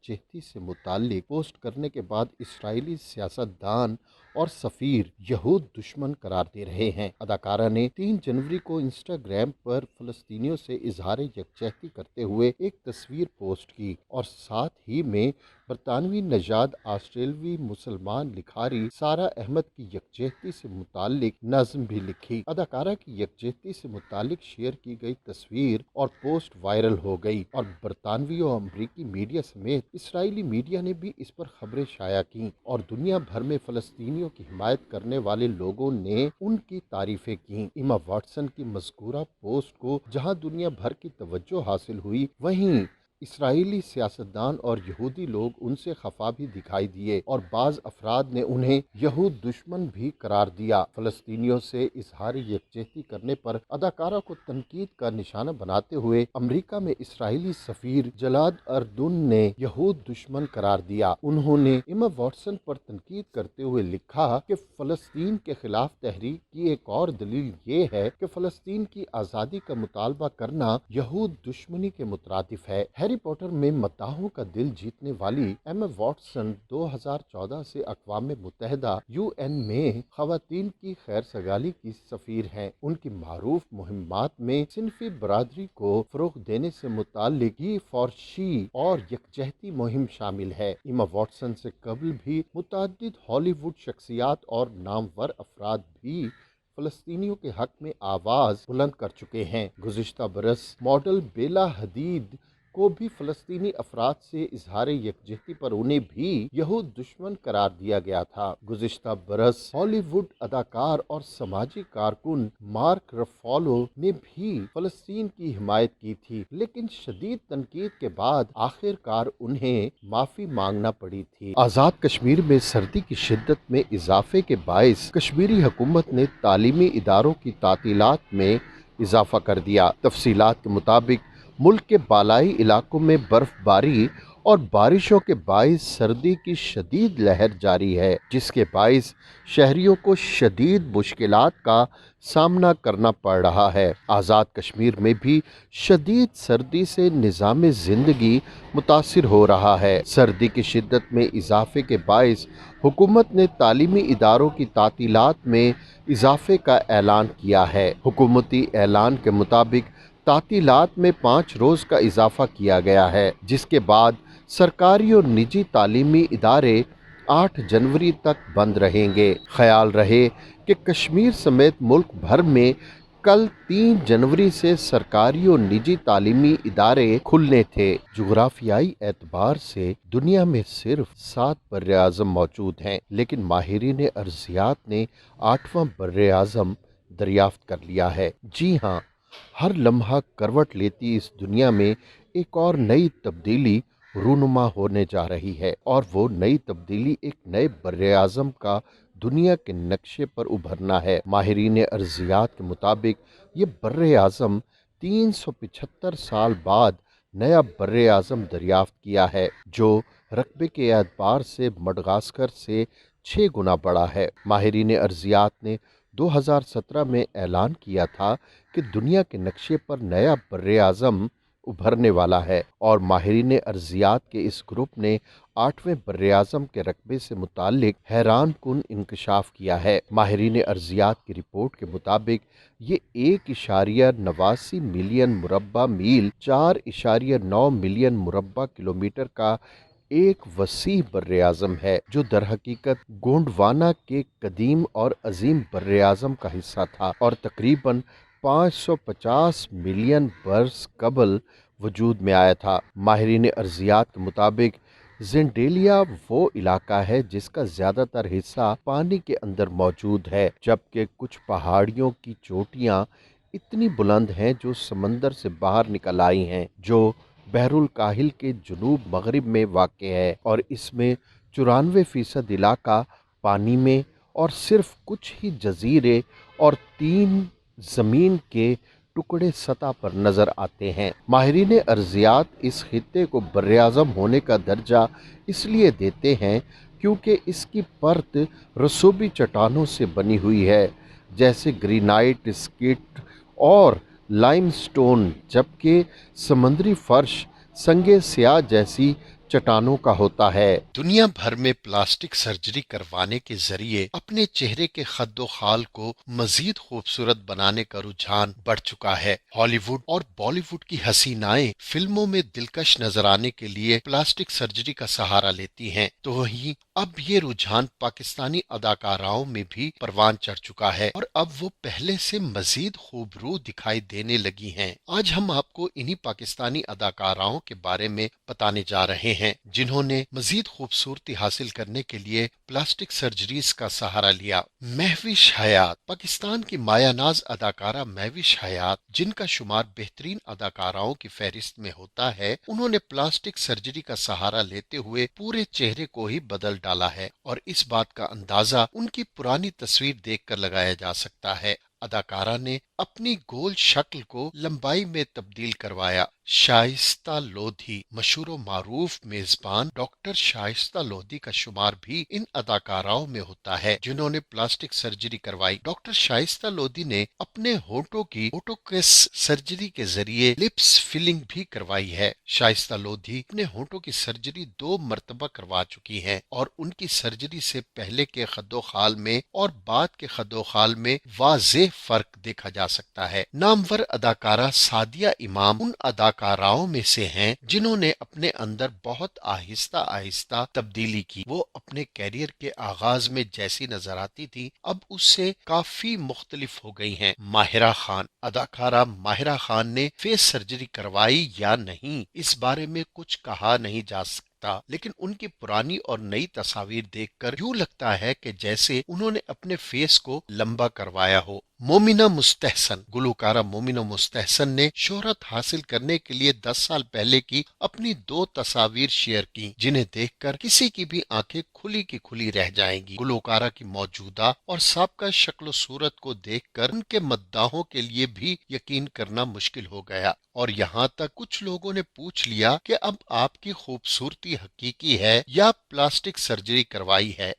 यकजहती से मुताल्लिक पोस्ट करने के बाद इसराइली सियासतदान और सफ़ीर यहूद दुश्मन करार दे रहे हैं। अदाकारा ने 3 जनवरी को इंस्टाग्राम पर फ़लस्तीनियों से इजहार यकजहती करते हुए एक तस्वीर पोस्ट की और साथ ही में बरतानवी नजाद ऑस्ट्रेलवी मुसलमान लिखारी सारा अहमद की यकजहती से मुताल्लिक नज़्म भी लिखी। अदाकारा की यकजहती से मुताल्लिक शेयर की गई तस्वीर और पोस्ट वायरल हो गई और बरतानवी और अमरीकी मीडिया समेत इसराइली मीडिया ने भी इस पर खबरें शाया की और दुनिया भर में फ़लस्तीनियों की हिमायत करने वाले लोगों ने उनकी तारीफें की। इमा वाटसन की मज़कूरा पोस्ट को जहां दुनिया भर की तवज्जो हासिल हुई, वहीं इसराइली सियासतदान और यहूदी लोग उनसे खफा भी दिखाई दिए और बाज़ अफराद ने उन्हें यहूद दुश्मन भी करार दिया। फ़लस्तीनियों से इजहार यकजहती करने पर अदाकारा को तनकीद का निशाना बनाते हुए अमरीका में इसराइली सफ़ीर जलाद अर्दुन ने यहूद दुश्मन करार दिया। उन्होंने इमा वाटसन पर तनकीद करते हुए लिखा कि फ़लस्तीन के खिलाफ तहरीक की एक और दलील ये है कि फ़लस्तीन की आज़ादी का मुतालबा करना यहूद दुश्मनी के मुतरादिफ है। हैरी पॉटर में मद्दाहों का दिल जीतने वाली एमा वाटसन 2014 से अक़वाम मुत्तहिदा UN में ख़वातीन की खैर सगाली की सफ़ीर हैं। उनकी मारूफ मुहिम्मात में सिनफी बरादरी को फ़रोग़ देने से मुताल्लिक ही फ़ॉर-शी और यकजहती मुहिम शामिल है। इमा वाटसन से कबल भी मुतअद्दिद हॉलीवुड शख्सियात और नामवर अफराद भी फ़लस्तीनियों के हक में आवाज़ बुलंद कर चुके हैं। गुज़िश्ता बरस मॉडल बेला हदीद को भी फ़लस्तीनी अफराद से इजहार यकजहती पर उन्हें भी यहूद दुश्मन करार दिया गया था। गुज़िश्ता बरस हॉलीवुड अदाकार और समाजी कारकुन मार्क रफ़ालो ने भी फ़लस्तीन की हिमायत की थी, लेकिन शदीद तनकीद के बाद आखिरकार उन्हें माफ़ी मांगना पड़ी थी। आज़ाद कश्मीर में सर्दी की शिद्दत में इजाफे के बायस कश्मीरी हुकूमत ने तालीमी इदारों की तातीलात में इजाफा कर दिया। तफसीलात के मुताबिक मुल्क के बालाई इलाकों में बर्फबारी और बारिशों के बाइस सर्दी की शदीद लहर जारी है, जिसके बाइस शहरियों को शदीद मुश्किलात का सामना करना पड़ रहा है। आज़ाद कश्मीर में भी शदीद सर्दी से निज़ाम ज़िंदगी मुतासिर हो रहा है। सर्दी की शिद्दत में इजाफे के बाइस हुकूमत ने तालीमी इदारों की तातीलात में इजाफे का ऐलान किया है। हुकूमती ऐलान के मुताबिक तातीलात में 5 रोज़ का इजाफा किया गया है, जिसके बाद सरकारी और निजी तालीमी इदारे 8 जनवरी तक बंद रहेंगे। ख्याल रहे कि कश्मीर समेत मुल्क भर में कल 3 जनवरी से सरकारी और निजी तालीमी इदारे खुलने थे। जुग्राफियाई एतबार से दुनिया में सिर्फ 7 बर्रे-आज़म मौजूद हैं, लेकिन माहिरीन अर्ज़ियात ने 8वां बर्रे-आज़म दरियाफ्त कर लिया है। जी हाँ, हर लम्हा करवट लेती इस दुनिया में एक और नई तब्दीली रूनुमा होने जा रही है और वो नई तब्दीली एक नए बर्रे-आज़म का दुनिया के नक्शे पर उभरना है। माहिरीन अर्ज़ियात के मुताबिक ये बर्रे-आज़म 375 साल बाद नया बर्रे-आज़म दरियाफ्त किया है, जो रकबे के एतबार से मडगास्कर से 6 गुना बड़ा है। माहिरीन अर्ज़ियात ने 2017 में ऐलान किया था कि दुनिया के नक्शे पर नया बर्रे-आज़म उभरने वाला है और माहिरीन अर्ज़ियात के इस ग्रुप ने 8वें बर्रे-आज़म के रकबे से मुताल्लिक हैरान कुन इंकशाफ किया है। माहिरीन अर्ज़ियात की रिपोर्ट के मुताबिक ये 1.89 मिलियन मुरब्बा मील 4.9 मिलियन मुरब्बा किलोमीटर का एक वसी बर्रे-आज़म है, जो दरहकीकत गोंडवाना के कदीम और अजीम बर्रे-आज़म का हिस्सा था और तकरीबन 550 मिलियन बरस कबल वजूद में आया था। माहिरीन अर्ज़ियात के मुताबिक ज़िंडेलिया वो इलाका है जिसका ज़्यादातर हिस्सा पानी के अंदर मौजूद है, जबकि कुछ पहाड़ियों की चोटियाँ इतनी बुलंद हैं जो समंदर से बाहर निकल आई हैं, जो बहरुल काहिल के जुनूब मगरिब में वाक़ है और इसमें 94% इलाका पानी में और सिर्फ कुछ ही जजीरे और 3 ज़मीन के टुकड़े सतह पर नज़र आते हैं। माहिरीन अर्ज़ियात इस खित्ते को बर्रे-आज़म होने का दर्जा इसलिए देते हैं क्योंकि इसकी परत रसूबी चट्टानों से बनी हुई है, जैसे ग्रेनाइट, स्कीट और लाइमस्टोन, जबकि समुद्री फर्श संगे स्याह जैसी चट्टानों का होता है। दुनिया भर में प्लास्टिक सर्जरी करवाने के जरिए अपने चेहरे के खद्दो खाल को मजीद खूबसूरत बनाने का रुझान बढ़ चुका है। हॉलीवुड और बॉलीवुड की हसीनाएं फिल्मों में दिलकश नजर आने के लिए प्लास्टिक सर्जरी का सहारा लेती हैं, तो वहीं अब ये रुझान पाकिस्तानी अदाकाराओं में भी परवान चढ़ चुका है और अब वो पहले से मजीद खूबरू दिखाई देने लगी हैं। आज हम आपको इन्हीं पाकिस्तानी अदाकाराओं के बारे में बताने जा रहे हैं जिन्होंने मजीद खूबसूरती हासिल करने के लिए प्लास्टिक सर्जरीज का सहारा लिया। महविश हयात, पाकिस्तान की मायानाज अदाकारा महविश हयात, जिनका शुमार बेहतरीन अदाकाराओं की फहरिस्त में होता है, उन्होंने प्लास्टिक सर्जरी का सहारा लेते हुए पूरे चेहरे को ही बदल डाला है और इस बात का अंदाजा उनकी पुरानी तस्वीर देखकर लगाया जा सकता है। अदाकारा ने अपनी गोल शक्ल को लंबाई में तब्दील करवाया। शाइस्ता लोधी, मशहूर मारूफ मेजबान डॉक्टर शाइस्ता लोधी का शुमार भी इन अदाकाराओं में होता है जिन्होंने प्लास्टिक सर्जरी करवाई। डॉक्टर शाइस्ता लोधी ने अपने होठों की बोटोक्स सर्जरी के जरिए लिप्स फिलिंग भी करवाई है। शाइस्ता लोधी अपने होठों की सर्जरी 2 मरतबा करवा चुकी हैं और उनकी सर्जरी से पहले के खद्दो खाल में और बाद के खद्दो खाल में वाज़ेह फर्क देखा जा सकता है। नामवर अदाकारा सादिया इमाम उन अदाकाराओं में से हैं जिन्होंने अपने अंदर बहुत आहिस्ता आहिस्ता तब्दीली की। वो अपने कैरियर के आगाज में जैसी नजर आती थी अब उससे काफी मुख्तलिफ हो गई हैं। माहिरा खान, अदाकारा माहिरा खान ने फेस सर्जरी करवाई या नहीं, इस बारे में कुछ कहा नहीं जा सकता, लेकिन उनकी पुरानी और नई तस्वीर देखकर यूं लगता है कि जैसे उन्होंने अपने फेस को लंबा करवाया हो। मोमिना मुस्तहसन, गुलकारा मोमिना मुस्तहसन ने शोहरत हासिल करने के लिए 10 साल पहले की अपनी 2 तस्वीर शेयर की जिन्हें देखकर किसी की भी आंखें खुली की खुली रह जाएंगी। गुलकारा की मौजूदा और साबका शक्ल सूरत को देखकर उनके मद्दाहों के लिए भी यकीन करना मुश्किल हो गया और यहाँ तक कुछ लोगों ने पूछ लिया कि अब आपकी खूबसूरती हकीकी है या प्लास्टिक सर्जरी करवाई है।